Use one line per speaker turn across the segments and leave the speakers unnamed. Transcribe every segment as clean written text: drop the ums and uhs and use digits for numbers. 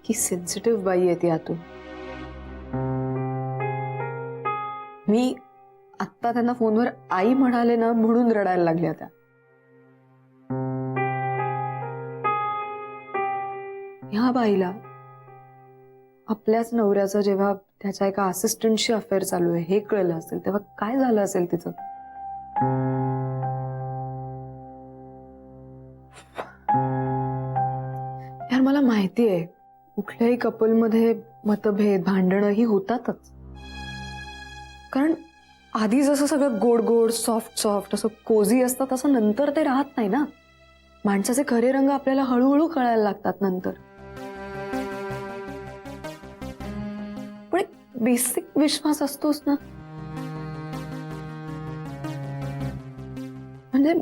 इतकी सेन्सिटिव्ह बाई आहे ती आतून. मी आत्ता त्यांना फोनवर आई म्हणाले ना म्हणून रडायला लागल्या त्या. ह्या बाईला आपल्याच नवऱ्याचं जेव्हा त्याच्या एका असिस्टंटशी अफेअर चालू आहे हे कळलं असेल तेव्हा काय झालं असेल तिचं. यार मला माहिती आहे कुठल्याही कपलमध्ये मतभेद भांडणं ही होतातच. कारण आधी जसं सगळं गोड गोड सॉफ्ट सॉफ्ट असं कोझी असतं तसं नंतर ते राहत नाही ना. माणसाचे खरे रंग आपल्याला हळूहळू कळायला लागतात नंतर. पण एक बेसिक विश्वास असतोच ना. म्हणजे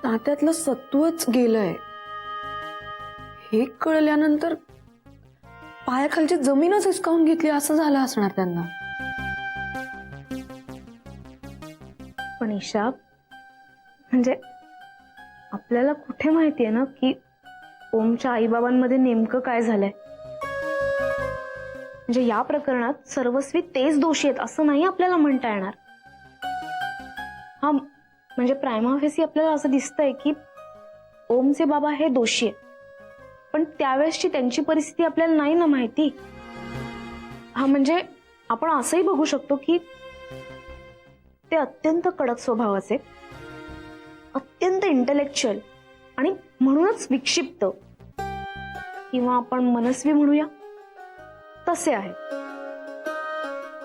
नात्यातलं सत्वच गेलंय हे कळल्यानंतर पायाखालची जमीनच हिसकावून घेतली असं झालं असणार त्यांना.
पण ईशा, म्हणजे आपल्याला कुठे माहितीये ना की ओमच्या आईबाबांमध्ये नेमकं काय झालंय. म्हणजे या प्रकरणात सर्वस्वी तेच दोषी आहेत असं नाही आपल्याला म्हणता येणार. हा म्हणजे प्रायमा फेसी आपल्याला असं दिसतंय की ओमचे बाबा हे दोषी आहेत, पण त्यावेळेसची त्यांची परिस्थिती आपल्याला नाही ना माहिती. हा म्हणजे आपण असंही बघू शकतो की ते अत्यंत कडक स्वभावाचे, अत्यंत इंटेलेक्च्युअल आणि म्हणूनच विक्षिप्त किंवा आपण मनस्वी म्हणूया तसे आहेत.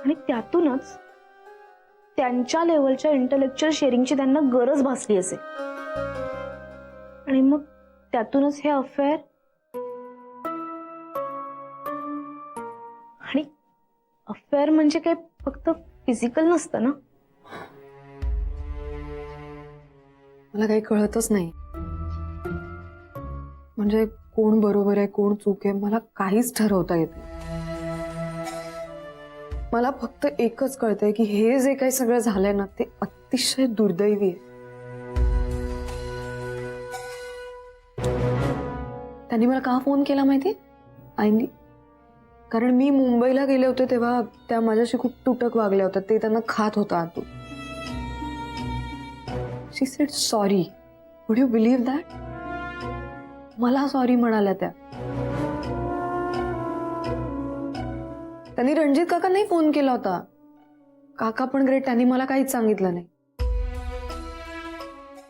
आणि त्यातूनच त्यांच्या लेवलच्या इंटेलेक्च्युअल शेअरिंगची त्यांना गरज भासली असेल आणि मग त्यातूनच हे अफेअर. आणि अफेअर म्हणजे काय फक्त फिजिकल नसतं ना.
मला काही कळतच नाही. म्हणजे कोण बरोबर आहे कोण चूक आहे मला काहीच ठरवता येत नाही. मला फक्त एकच कळतंय की हे जे काही सगळं झालंय ना ते अतिशय दुर्दैवी आहे. त्यांनी मला का फोन केला माहिती आईंनी? कारण मी मुंबईला गेले होते तेव्हा त्या माझ्याशी खूप तुटक वागल्या होत्या. ते त्यांना खात होता आतून. She said sorry. Would you believe that? मला सॉरी म्हणाल्या त्या. त्यांनी रणजित काकांनाही फोन केला होता. काका पण ग्रेट, त्यांनी मला काहीच सांगितलं नाही.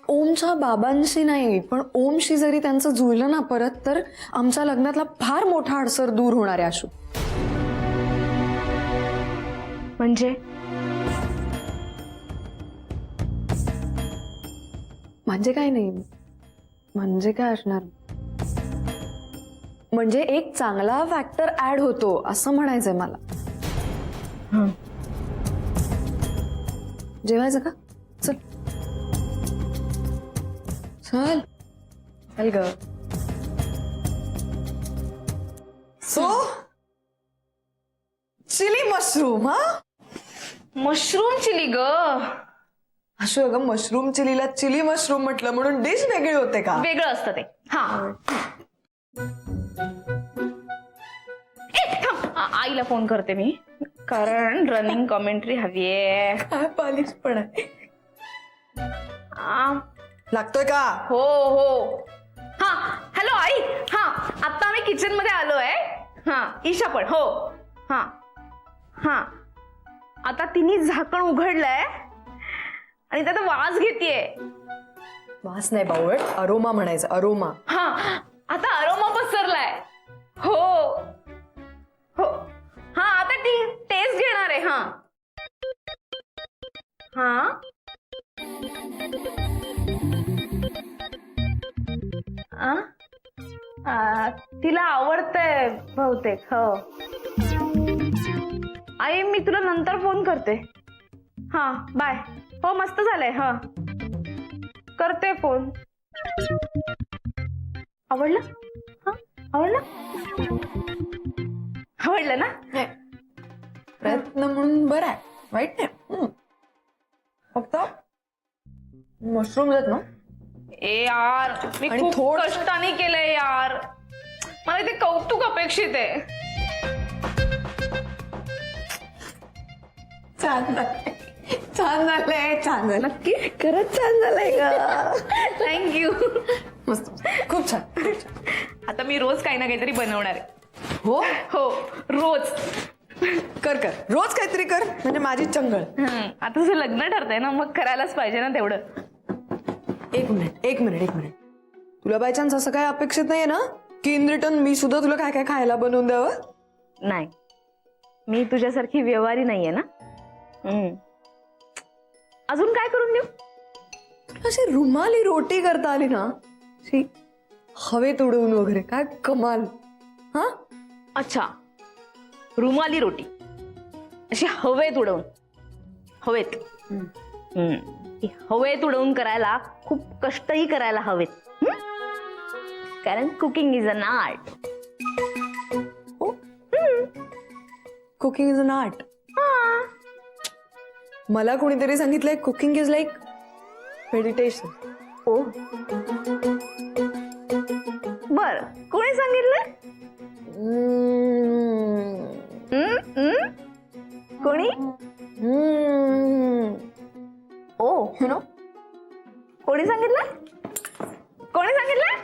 ओमच्या बाबांशी नाही पण ओमशी जरी त्यांचं जुळलं ना परत तर आमच्या लग्नातला फार मोठा अडसर दूर होणार आहे आशू. म्हणजे काय नाही. म्हणजे काय असणार? म्हणजे एक चांगला फॅक्टर ऍड होतो असं म्हणायचंय मला. जेवायचं का? चल चल चल ग. So chilli mushroom. हा
मशरूम चिली ग.
अशो अगं मशरूम चिलीला चिली मशरूम म्हटलं म्हणून डिश वेगळी होते का?
वेगळं असतं ते. हा आईला फोन करते मी कारण रनिंग कॉमेंट्री हवीये.
काय पालिश पण आहे. लागतोय का?
हो हो. हा हॅलो आई. हा आता आम्ही किचन मध्ये आलोय. हा ईशा पण. हो हा हा. आता तिने झाकण उघडलंय आणि त्याचा वास घेतीये.
वास नाही बावळ, अरोमा म्हणायचं. अरोमा.
हा आता अरोमा पसरलाय. हो हो. हा आता ती टेस्ट घेणार आहे. हा हा तिला आवडतंय बहुतेक. हो आई मी तुला नंतर फोन करते. हा बाय. हो मस्त झालंय. हा करते फोन. आवडलं? हा आवडलं? आवडलं ना?
प्रयत्न म्हणून बरं आहे, वाईट नाही. फक्त मशरूम आहेत ना.
ए यार मी खूप कष्टाने केलंय यार. मला मला इथे कौतुक अपेक्षित आहे.
छान झालंय, छान झालंय, छान झालं.
नक्की
खरंच छान झालंय ग.
थँक्यू.
मस्त, खूप छान, खूप छान.
आता मी रोज काही ना काहीतरी बनवणार आहे.
हो
हो, रोज.
कर कर, रोज काहीतरी कर, म्हणजे माझी चंगळ.
आता तुझं लग्न ठरतंय ना, मग करायलाच पाहिजे ना तेवढं.
एक मिनिट. तुला बाय चान्स असं काय अपेक्षित नाहीये ना की इन रिटर्न मी सुद्धा तुला काय काय खायला बनवून द्यावं?
नाही, मी तुझ्यासारखी व्यवहारी नाहीये ना. अजून काय करून देऊ?
अशी रुमाली रोटी करता आली ना, अशी हवेत उडवून वगैरे, काय कमाल. हा,
अच्छा, रुमाली रोटी अशी हवेत उडवून. हवेत ती हवेत उडवून करायला खूप कष्टही करायला हवेत. कारण cooking is an art.
Cooking is an art. मला कोणीतरी सांगितलंय कुकिंग इज लाईक मेडिटेशन.
ओ, बर, कोणी सांगितलं? कोणी? ओ,
यु नो,
कोणी सांगितलं? कोणी सांगितलं?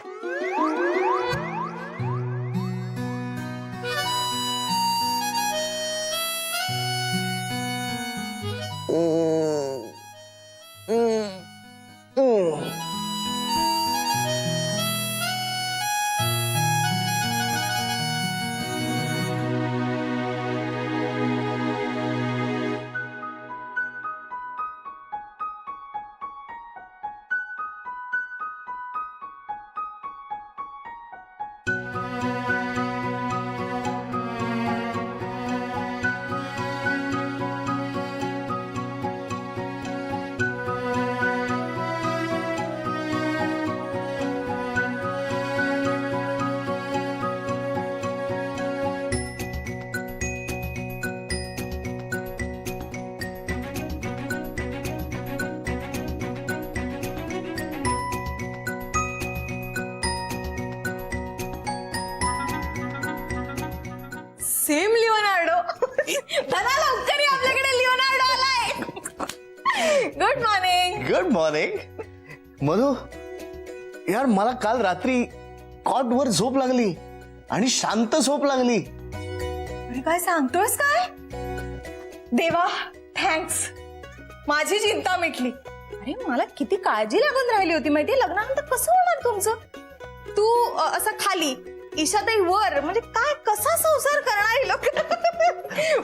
Same Leonardo. धना लवकर ये, आपल्याकडे लिओनार्डो आलाय. Good morning.
Good morning. Madhu, यार मला काल रात्री कॉटवर झोप लागली आणि शांत झोप लागली.
अरे काय सांगतोयस काय? देवा, थँक्स, माझी चिंता मिटली. अरे मला किती काळजी लागून राहिली होती माहिती, लग्नानंतर कसं होणार तुमचं? तू असं खाली, ईशाताई वर, म्हणजे काय कसा संसार करणार ही लोक?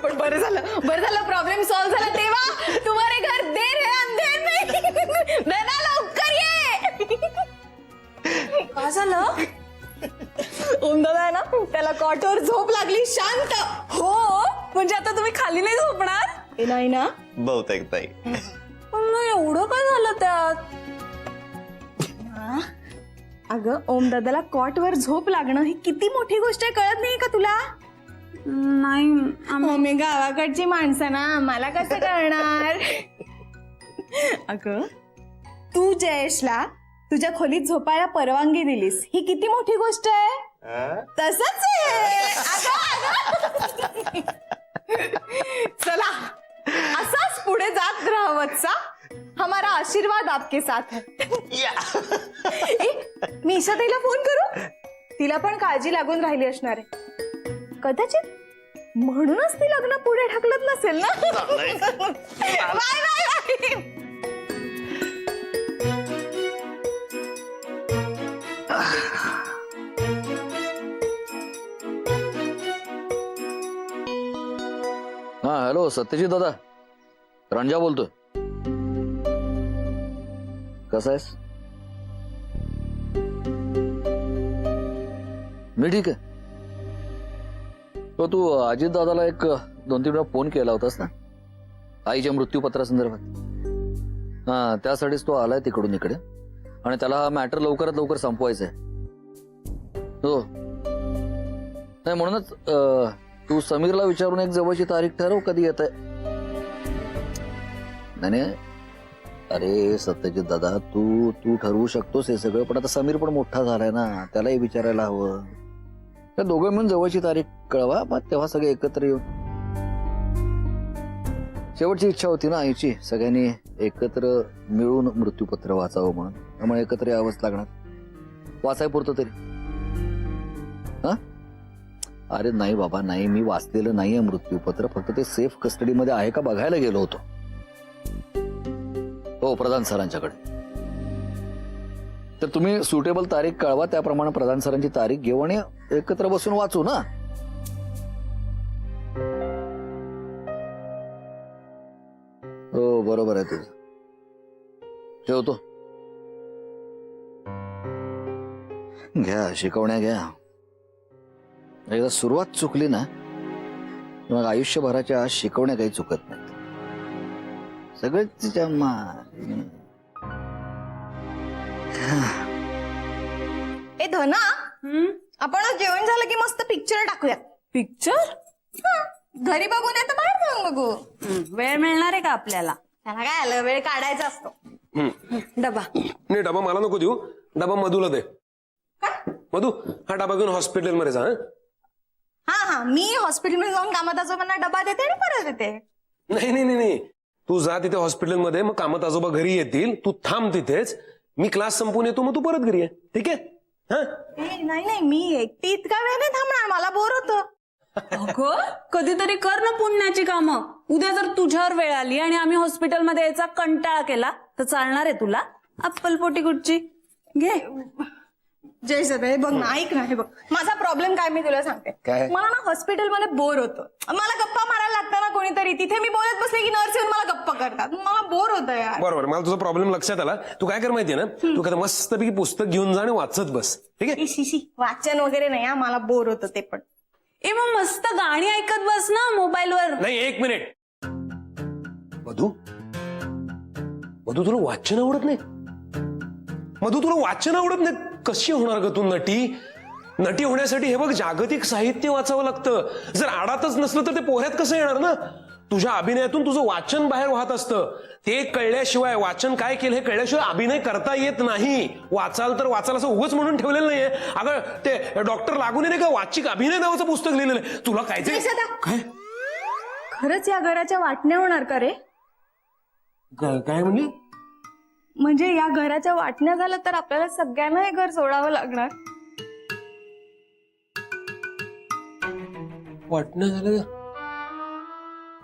पण बरं झालं प्रॉब्लेम सॉल्व्ह झाला. देवा, तुम्हारे घर देर है अंधेर नहीं. धना लवकर ये. काय झालं? ओमदादा आहे ना, त्याला कॉटवर झोप लागली, शांत. हो, म्हणजे आता तुम्ही खाली नाही झोपणार? नाही ना,
बहुतेक ताई.
पण मग एवढं काय झालं त्यात? अगं, ओमदादाला कॉटवर झोप लागणं ही किती मोठी गोष्ट आहे, कळत नाही का तुला?
नाही,
मी गावाकडची माणसं ना, मला कसं कळणार? अगं, तू जयेशला तुझ्या खोलीत झोपायला परवानगी दिलीस, ही किती मोठी गोष्ट आहे. तसंच आहे. चला, असाच पुढे जात राहा वत्सा. हमारा आशीर्वाद आपके साथ है. मी ईशाताईला फोन करू? तिला पण काळजी लागून राहिली असणार आहे कदाचित, म्हणूनच ती लग्न पुढे ढकलत नसेल ना. Bye bye.
हा, हॅलो सत्यजित दादा, रंजा बोलतोय. कसा आहेस? मी ठीक आहे. तो तू अजित दादाला एक 2-3 वेळा फोन केला होतास ना आईच्या मृत्यूपत्रासंदर्भात. हा, त्यासाठीच तो आलाय तिकडून इकडे आणि त्याला हा मॅटर लवकरात लवकर संपवायचा आहे. हो, नाही म्हणूनच तू समीरला विचारून एक जवळची तारीख ठरव, कधी येत आहे. नाही, अरे सत्यजित दादा, तू ठरवू शकतोस हे सगळं, पण आता समीर पण मोठा झालाय ना, त्यालाही विचारायला हवं. त्या दोघं मिळून जवळची तारीख कळवा, मग तेव्हा सगळे एकत्र येऊ. शेवटची इच्छा होती ना आईची, सगळ्यांनी एकत्र मिळून मृत्यूपत्र वाचावं म्हणून. त्यामुळे एकत्र यावंच लागणार, वाचाय पुरतं तरी. हा, अरे नाही बाबा नाही, मी वाचलेलं नाहीये मृत्यूपत्र, फक्त ते सेफ कस्टडीमध्ये आहे का बघायला गेलो होतो. हो, प्रधान सरांच्याकडे. तर तुम्ही सुटेबल तारीख कळवा, त्याप्रमाणे प्रधान सरांची तारीख घेऊ आणि एकत्र बसून वाचू ना. हो बरोबर आहे तुझं. ठेवतो. घ्या शिकवण्या घ्या. एकदा सुरुवात चुकली ना मग आयुष्यभराच्या शिकवण्या काही चुकत नाहीत. सगळेच तिच्या
ए धना, आपण आज जेवण झालं की मस्त पिक्चर टाकूयात.
पिक्चर
घरी बघू नाही तर बाहेर जाऊन बघू.
वेळ मिळणार आहे का आपल्याला?
त्याला काय आलं, वेळ काढायचा असतो.
डबा
नाही डबा मला नको देऊ, डबा मधूला दे. मधू हा डबा घेऊन हॉस्पिटलमध्ये जा.
हा हा, मी हॉस्पिटलमध्ये जाऊन कामात आजोबांना डबा देते आणि परत येते.
नाही नाही नाही नाही, तू जा तिथे हॉस्पिटलमध्ये, मग कामात आजोबा घरी येतील, तू थांब तिथेच. मी क्लास संपवून येतो, मग तू परत घरी ये. ठीक आहे? हा
ए, नाही नाही, मी एकटी इतका वेळ नाही थांबणार, मला बोर होतं.
अगं कधीतरी कर ना पुण्याची कामं. उद्या जर तुझ्यावर वेळ आली आणि आम्ही हॉस्पिटलमध्ये यायचा कंटाळा केला तर चालणार आहे तुला? अप्पलपोटी कुठची घे.
जय सदा, हे बघ ना, ऐक ना, हे बघ माझा प्रॉब्लेम काय मी तुला सांगते.
काय?
मला ना हॉस्पिटलमध्ये बोर होतं. मला गप्पा मारायला लागतं ना कोणीतरी, तिथे मी बोलत बसले की नर्स येऊन मला गप्पा करतात. मला बोर होतं यार.
बरोबर, मला तुझा प्रॉब्लेम लक्षात आला. तू काय कर माहितीये ना, तू काय मस्तपैकी पुस्तक घेऊन जा आणि वाचत बस. ठीक आहे?
ए, शिशी, वाचन वगैरे नाही हा, मला बोर होतं ते पण.
ए मग मस्त गाणी ऐकत बस ना मोबाईलवर.
नाही, एक मिनिट. मधू मधू तुला वाचन आवडत नाही? मधू तुला वाचन आवडत नाही? कशी होणार ग तू नटी? नटी होण्यासाठी हे बघ जागतिक साहित्य वाचावं लागतं. जर आडातच नसलं तर ते पोह्यात कसं येणार ना? तुझ्या अभिनयातून तुझं वाचन बाहेर वाहत असतं. ते कळल्याशिवाय, वाचन काय केलं हे कळल्याशिवाय अभिनय करता येत नाही. वाचाल तर वाचाल असं उगाच म्हणून ठेवलेलं नाहीये. अगं ते डॉक्टर लागून नाही का वाचिक अभिनय नावाचं पुस्तक लिहिलेलं आहे. तुला काय
जय सदा,
काय
खरंच या घराच्या वाटण्या होणार का रे?
काय म्हणली?
म्हणजे या घराच्या वाटण्या झाल्या तर आपल्याला सगळ्यांना हे घर सोडावं लागणार.
वाटणं झालं?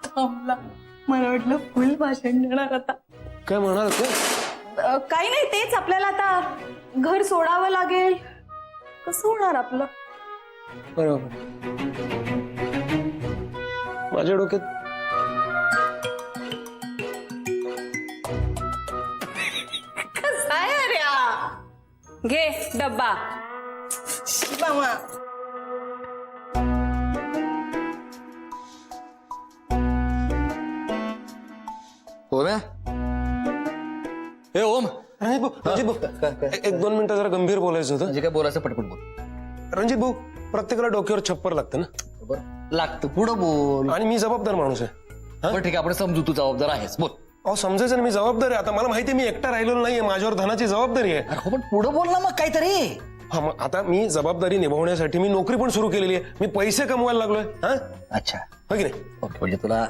थांबला, मला वाटलं फुल भाषण देणार आता.
काय म्हणाल ते?
काही नाही, तेच आपल्याला आता घर सोडावं लागेल. कसं होणार आपलं?
बरोबर. माझ्या डोक्यात
कसं आहे अरे हा?
घे डब्बा.
शी बाबा.
ओम, हे ओम,
रणजित भाऊ, रणजित भाऊ, एक 2 मिनिटं जरा गंभीर बोलायचं होतं.
म्हणजे काय बोलायचं पटपट बोल.
रणजित भाऊ, प्रत्येकाला डोक्यावर छप्पर लागतं ना,
बरं लागतं, पुढं बोल.
आणि मी जबाबदार माणूस आहे.
बरं ठीक आहे, आपण समजू तू जबाबदार आहेस, बोल.
अहो समजायचं ना, मी जबाबदार आहे. आता मला माहिती आहे मी एकटा राहिलेलो नाहीये, माझ्यावर धनाची जबाबदारी आहे.
अरे हो पण पुढं बोल ना मग काहीतरी.
हा, मग आता मी जबाबदारी निभावण्यासाठी मी नोकरी पण सुरू केलेली आहे. मी पैसे कमवायला लागलोय. हा,
अच्छा
हो की नाही?
ओके, म्हणजे तुला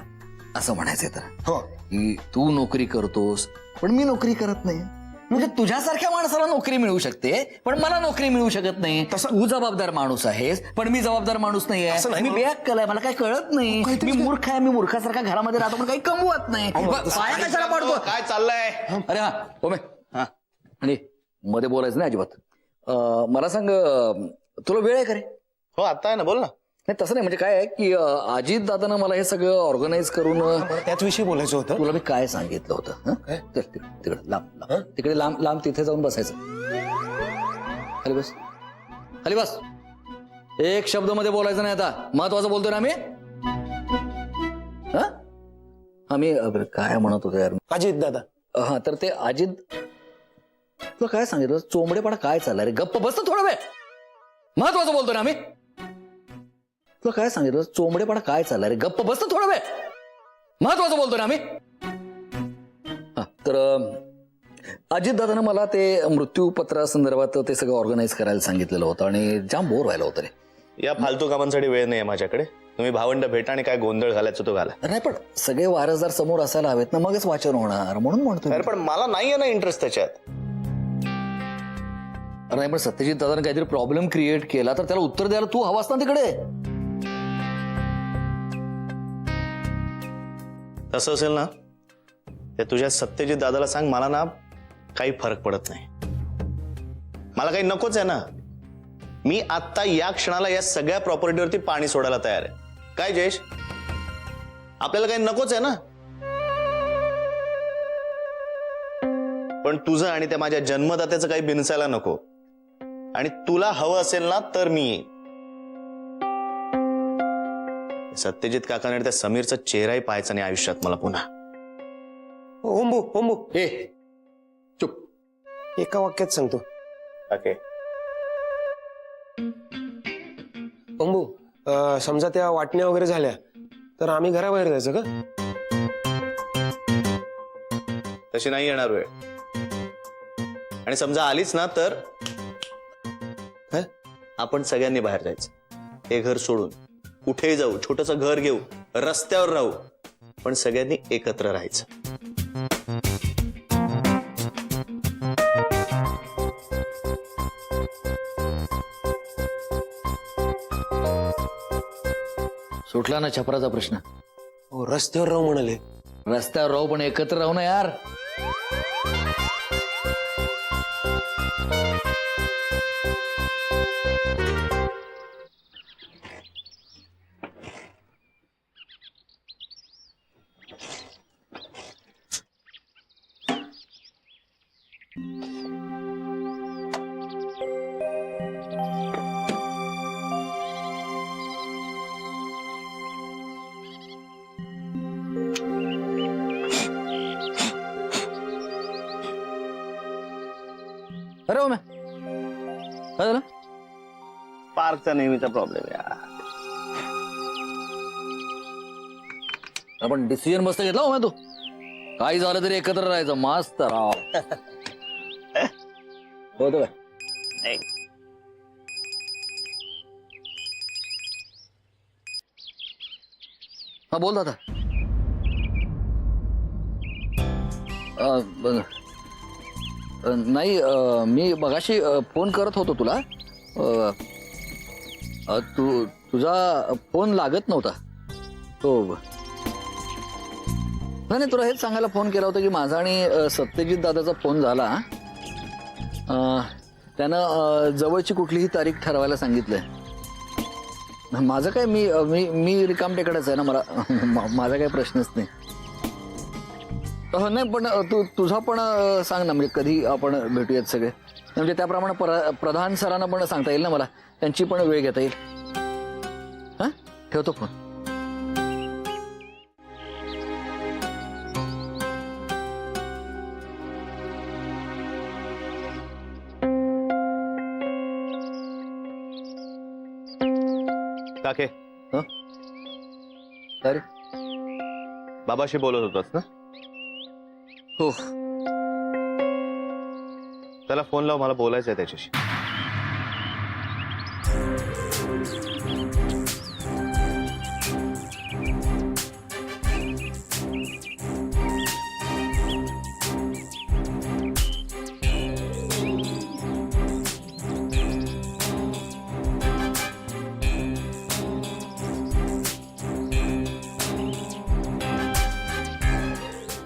असं म्हणायचंय तर
हो.
की तू नोकरी करतोस पण मी नोकरी करत नाही. म्हणजे तुझ्यासारख्या माणसाला नोकरी मिळू शकते पण मला नोकरी मिळू शकत नाही. तू जबाबदार माणूस आहेस पण मी जबाबदार माणूस
असं
नाहीये.
नाही.
मी बेअक्कल आहे, मला काही कळत नाही. मी मूर्ख आहे, मी मूर्खासारखा घरामध्ये राहतो पण काही कमवत नाही. पाया कशाला पडतो?
काय चाललंय?
अरे हा ओमे, हा आणि मध्ये बोलायचं नाही अजिबात. मला सांग, तुला वेळ आहे का रे?
हो आता आहे ना, बोल ना.
नाही तसं नाही, म्हणजे काय आहे की अजित दादानं मला हे सगळं ऑर्गनाईज करून
त्याच विषयी बोलायचं होतं.
तुला मी काय सांगितलं होतं, हं? चल तिकडे लांब लांब, तिकडे लांब लांब तिथे जाऊन बसायचं. खाली बस, खाली बस. एक शब्द मध्ये बोलायचं नाही. आता महत्वाचं बोलतोय ना आम्ही. आम्ही काय म्हणत होतो यार,
अजित दादा.
हा तर ते अजित, तुला काय सांगितलं? चोंबडेपणा काय चाललाय रे? गप्प बस ना थोडा वेळ. महत्वाचं बोलतोय ना आम्ही. तुला काय सांगितलं? चोंबडेपणा काय चाललाय रे? गप्प बस ना थोडा वेळ. महत्वाचं बोलतोय ना आम्ही. हा तर अजित दादानं मला ते मृत्यूपत्रा संदर्भात ते सगळं ऑर्गनाईज करायला सांगितलेलं होतं आणि जाम बोर व्हायला होतं रे.
या फालतू कामांसाठी वेळ नाही माझ्याकडे. तुम्ही भावंड भेटा आणि काय गोंधळ घालायचं तो घाला.
नाही पण सगळे वारसदार समोर असायला हवेत ना, मगच वाचन होणार म्हणून म्हणतो मी.
अरे पण मला नाहीये ना इंटरेस्ट त्याच्यात.
नाही पण सत्यजित दादाने काहीतरी प्रॉब्लेम क्रिएट केला तर त्याला उत्तर द्यायला तू हवास ना तिकडे.
तसं असेल ना ते तुझ्या सत्यजित दादाला सांग, मला ना काही फरक पडत नाही. मला काही नकोच आहे ना. मी आत्ता या क्षणाला या सगळ्या प्रॉपर्टीवरती पाणी सोडायला तयार आहे. काय जयेश, आपल्याला काही नकोच आहे ना. पण तुझं आणि त्या माझ्या जन्मदात्याचं काही बिनसायला नको. आणि तुला हवं असेल ना तर मी येईन. सत्यजित काकाने त्या समीरचा चेहराही पाहायचा नाही आयुष्यात मला पुन्हा.
ओंबू ओंबू
ए चुप.
एका वाक्यात सांगतो.
ओके.
ओंबू समजा त्या वाटण्या वगैरे झाल्या तर आम्ही घराबाहेर जायचं का?
तशी नाही येणार वेळ. आणि समजा आलीच ना तर
काय?
आपण सगळ्यांनी बाहेर जायचं. हे घर सोडून कुठेही जाऊ, छोटंसं घर घेऊ, रस्त्यावर राहू, पण सगळ्यांनी एकत्र राहायचं.
सुटला ना छपराचा प्रश्न.
हो, रस्त्यावर राहू म्हणाले.
रस्त्यावर राहू पण एकत्र राहू ना यार. अरे ओम्या, काय झालं?
पार्कचा नेहमीचा प्रॉब्लेम यार.
आपण डिसिजन मस्त घेतला ओम्या तू. काही झालं तरी एकत्र राहायचं. मस्त राव. होतो काय? हा बोल दादा. नाही मी मगाशी फोन करत होतो तुला. तुझा फोन लागत नव्हता. हो नाही, तुला हेच सांगायला फोन केला होता की माझा आणि सत्यजित दादाचा फोन झाला. त्यानं जवळची कुठलीही तारीख ठरवायला सांगितलंय. माझं काय, मी मी मी रिकामटेकडेच आहे ना. मला माझा काही प्रश्नच नाही. नाही पण तुझा पण सांग ना, म्हणजे कधी आपण भेटूयात सगळे. म्हणजे त्याप्रमाणे प्रधान सरांना पण सांगता येईल ना मला. त्यांची पण वेळ घेता येईल. हा ठेवतो फोन.
काके,
अरे
बाबाशी बोलत होतास ना?
हो.
त्याला फोन लाव, मला बोलायचं आहे त्याच्याशी.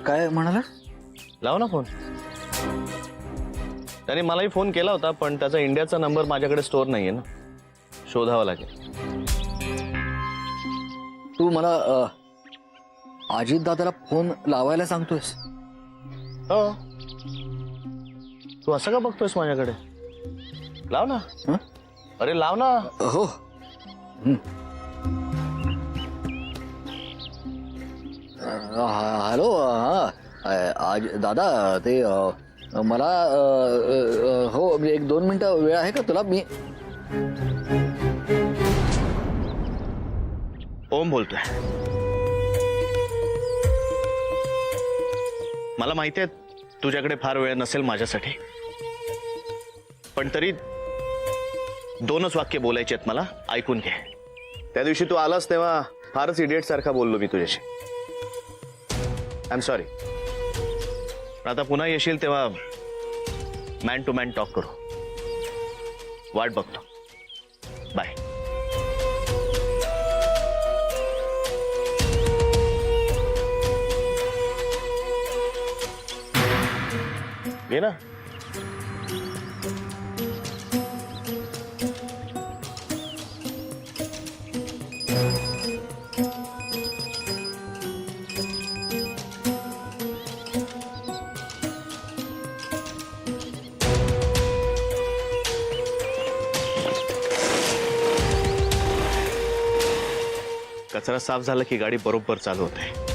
काय म्हणाला?
लाव ना फोन. त्याने मलाही फोन केला होता पण त्याचा इंडियाचा नंबर माझ्याकडे स्टोअर नाहीये ना. शोधावा लागेल.
तू मला अजित दादाला फोन लावायला सांगतोयस?
हो. तू असं का बघतोयस माझ्याकडे? लाव ना. अरे लाव ना.
हो. हॅलो. आज दादा ते मला हो 1-2 मिनिटं वेळ आहे का तुला? मी
ओम बोलतोय. मला माहिती आहे तुझ्याकडे फार वेळ नसेल माझ्यासाठी, पण तरी 2च वाक्य बोलायचे आहेत मला, ऐकून घे. त्या दिवशी तू आलास तेव्हा फारच इडियट सारखा बोललो मी तुझ्याशी. I am sorry. आता पुन्हा येशील तेव्हा मॅन टू मॅन टॉक करू. वाट बघतो. बाय. घे ना. कचरा साफ झाला की गाडी बरोबर चालू होते.